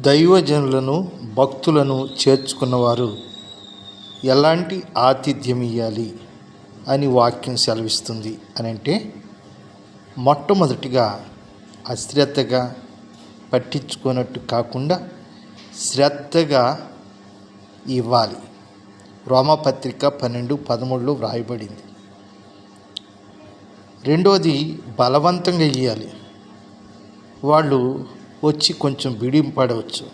దైవజనులను భక్తులను చేర్చుకున్నవారు ఎలాంటి ఆతిథ్యం ఇవ్వాలి అని వాక్యం సెలవిస్తుంది అని అంటే, మొట్టమొదటిగా అశ్రద్ధగా పట్టించుకున్నట్టు కాకుండా శ్రద్ధగా ఇవ్వాలి. రోమపత్రిక 12:13 వ్రాయబడింది. రెండోది బలవంతంగా ఇవ్వాలి. వాళ్ళు వచ్చి కొంచెం బిడింపడవచ్చు,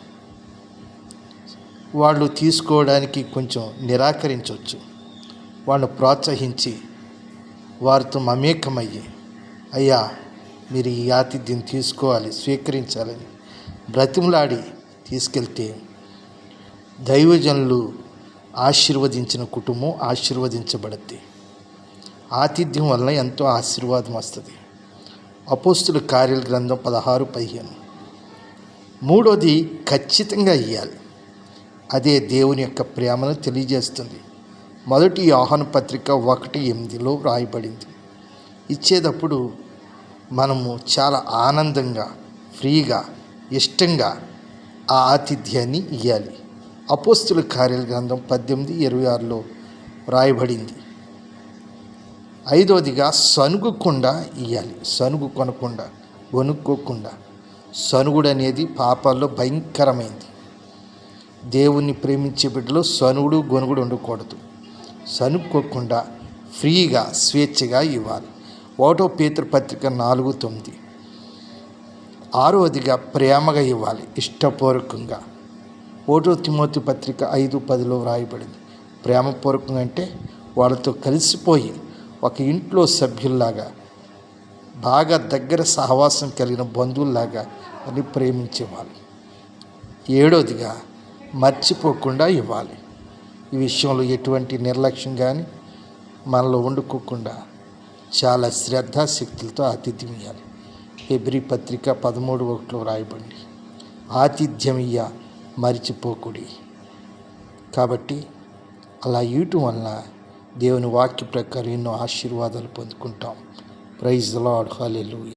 వాళ్ళు తీసుకోవడానికి కొంచెం నిరాకరించవచ్చు. వాళ్ళను ప్రోత్సహించి వారితో మమేకమయ్యి, అయ్యా మీరు ఈ ఆతిథ్యం తీసుకోవాలి, స్వీకరించాలని బ్రతిమలాడి తీసుకెళ్తే దైవజనులు ఆశీర్వదించిన కుటుంబం ఆశీర్వదించబడుద్ది. ఆతిథ్యం వలన ఎంతో ఆశీర్వాదం వస్తుంది. అపోస్తుల కార్యాల గ్రంథం 16:15. మూడోది ఖచ్చితంగా ఇవ్వాలి. అదే దేవుని యొక్క ప్రేమను తెలియజేస్తుంది. మొదటి యోహాను పత్రిక 1:8 వ్రాయబడింది. ఇచ్చేటప్పుడు మనము చాలా ఆనందంగా, ఫ్రీగా, ఇష్టంగా ఆ ఆతిథ్యాన్ని ఇవ్వాలి. అపోస్తుల కార్యాల గ్రంథం 18:26 వ్రాయబడింది. ఐదవదిగా సనుగకుండా ఇవ్వాలి. సనుగు కొనకుండా, వణుక్కోకుండా. సనుగుడు అనేది పాపాల్లో భయంకరమైంది. దేవుణ్ణి ప్రేమించే బిడ్డలో సనుగుడు గొనుగుడు ఉండకూడదు. సనుక్కోకుండా ఫ్రీగా, స్వేచ్ఛగా ఇవ్వాలి. 1 పేతురు పత్రిక 4:9. ఆరవదిగా ప్రేమగా ఇవ్వాలి, ఇష్టపూర్వకంగా. 1 తిమోతి పత్రిక 5:10 వ్రాయబడింది. ప్రేమపూర్వకంగా అంటే వాళ్ళతో కలిసిపోయి ఒక ఇంట్లో సభ్యుల్లాగా, బాగా దగ్గర సహవాసం కలిగిన బంధువుల్లాగా అని ప్రేమించేవాళ్ళు. ఏడవదిగా మర్చిపోకుండా ఇవ్వాలి. ఈ విషయంలో ఎటువంటి నిర్లక్ష్యం కానీ మనలో వండుకోకుండా చాలా శ్రద్ధాశక్తులతో ఆతిథ్యం ఇవ్వాలి. హెబ్రీ పత్రిక 13:1 వ్రాయబడింది. ఆతిథ్యం మరిచిపోకుడి. కాబట్టి అలా ఇవ్వటం వలన దేవుని వాక్య ప్రకారం ఎన్నో ఆశీర్వాదాలు పొందుకుంటాం. Praise the lord. హల్లెలూయా.